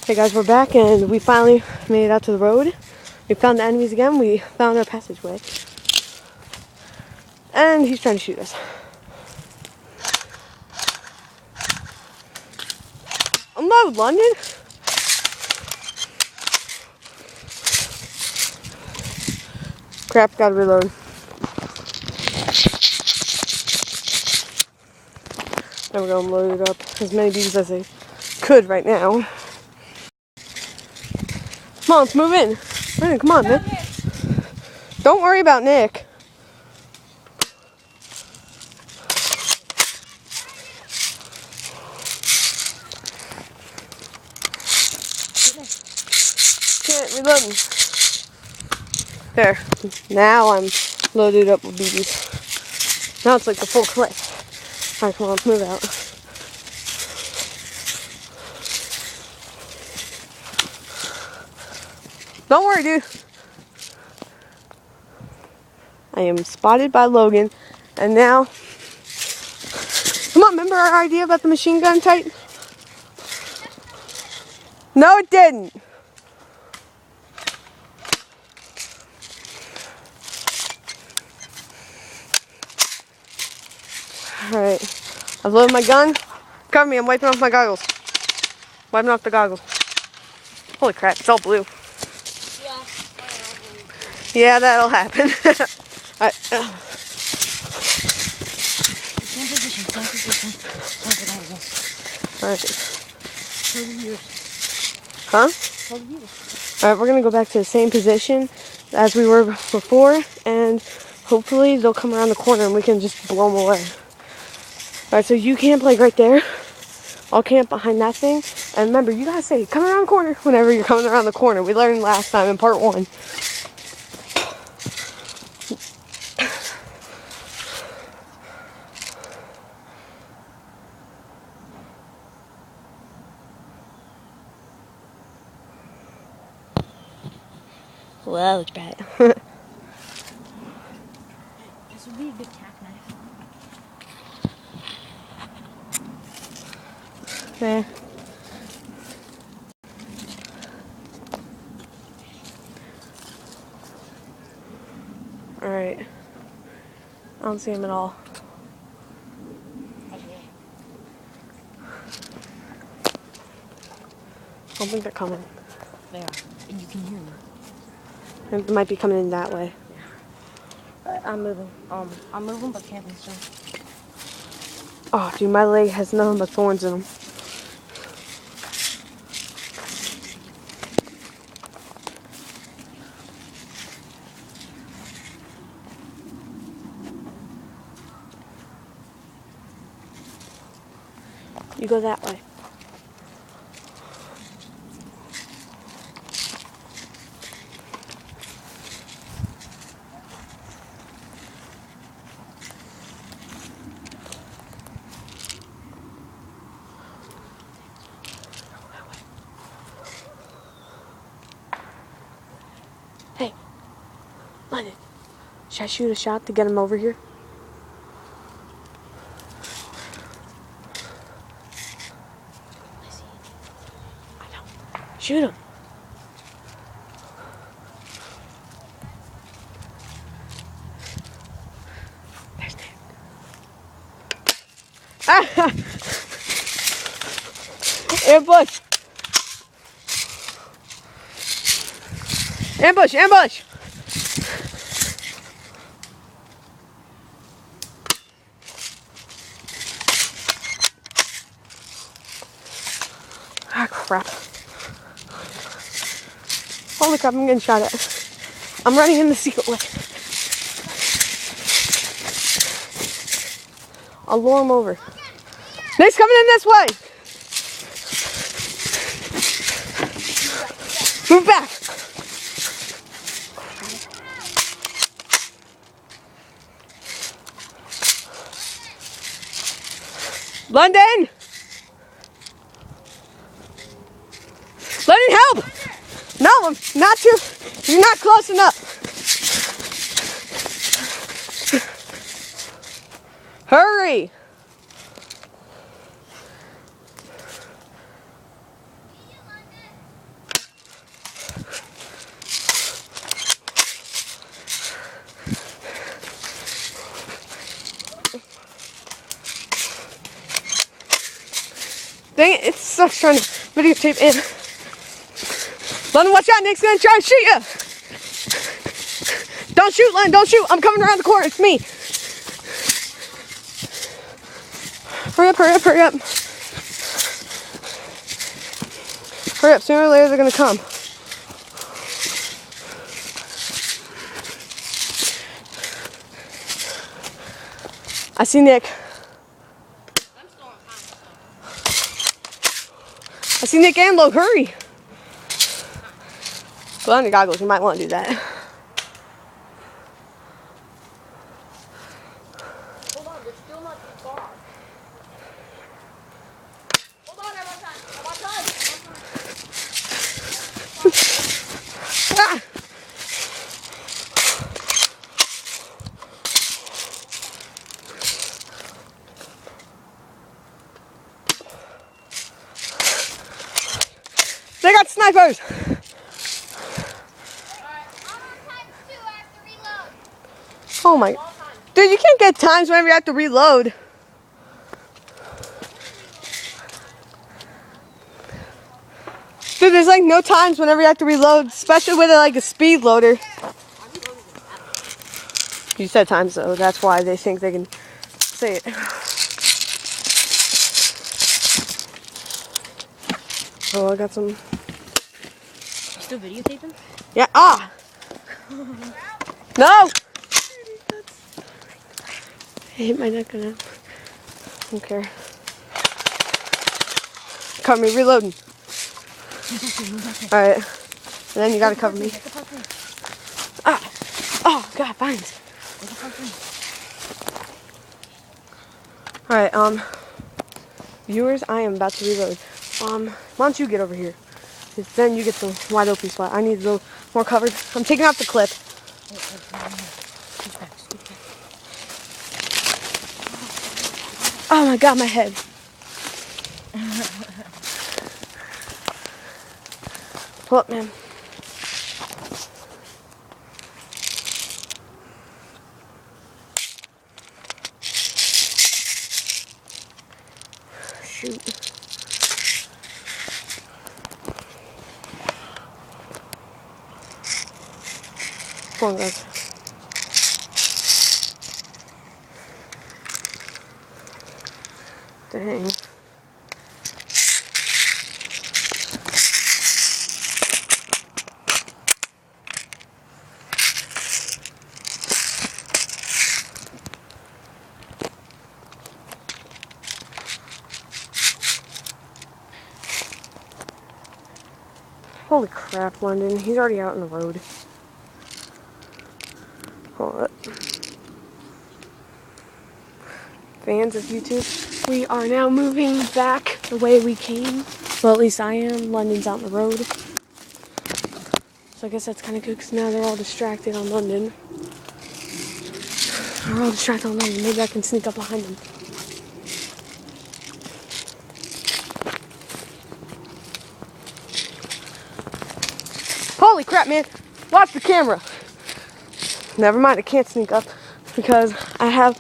Hey guys, we're back and we finally made it out to the road. We found the enemies again. We found our passageway. And he's trying to shoot us. Unload, London! Crap, gotta reload. There we go, I'm loaded up as many bees as I could right now. Come on, let's move in. Brandon, come on, man. Don't worry about Nick. Can't reload. There. Now I'm loaded up with bees. Now it's like the full clip. Alright, come on, let's move out. Don't worry, dude. I am spotted by Logan, and now, come on, remember our idea about the machine gun type? No, it didn't. Alright, I've loaded my gun. Cover me, I'm wiping off my goggles. Wiping off the goggles. Holy crap, it's all blue. Yeah, that'll happen. Alright. Same position, same position. Alright. Huh? Alright, we're gonna go back to the same position as we were before, and hopefully they'll come around the corner and we can just blow them away. Alright, so you camp like right there. I'll camp behind that thing. And remember, you gotta say, come around the corner whenever you're coming around the corner. We learned last time in part 1. Whoa, it's bad. This would be a good tack knife. Yeah. Alright. I don't see him at all. I don't think they're coming. They are. And you can hear them. They might be coming in that way. Yeah. I'm moving. I'm moving, but camping still. Oh, dude, my leg has nothing but thorns in them. You go that way. Hey, London, should I shoot a shot to get him over here? I know. Shoot him. There's Nick. Ah! Ambush! Ambush! Ambush! Ah, crap. Holy crap, I'm getting shot at. I'm running in the secret way. I'll lure him over. Nick's coming in this way! Move back! London! London, help! No, I'm not too. You're not close enough. Hurry! Dang it, it sucks trying to videotape in. London, watch out, Nick's gonna try and shoot you. Don't shoot, London, don't shoot. I'm coming around the corner, it's me. Hurry up, hurry up, hurry up. Hurry up, sooner or later they're gonna come. I see Nick. I see Nick and Lo, hurry. Put on your goggles, you might want to do that. Hold on, they're still not too far. Hold on, I want time. I want time. Ah! They got snipers! Oh my. Dude, you can't get times whenever you have to reload. Dude, there's like no times whenever you have to reload, especially with like a speed loader. You said times though, that's why they think they can say it. Oh, I got some. Still videotaping? Yeah, ah! No! I hit my neck on it. I don't care. Cover me, reloading. Alright. And then you gotta cover me. Ah! Oh, God, vines. Alright, viewers, I am about to reload. Why don't you get over here? 'Cause then you get the wide open spot. I need a little more covered. I'm taking off the clip. Oh my God, my head. Pull up, man. Shoot. Come on, guys. Dang. Holy crap, London. He's already out on the road. Hold up. Fans of YouTube, we are now moving back the way we came. Well, at least I am. London's out on the road. So I guess that's kind of good because now they're all distracted on London. They're all distracted on London. Maybe I can sneak up behind them. Holy crap, man. Watch the camera. Never mind, I can't sneak up because I have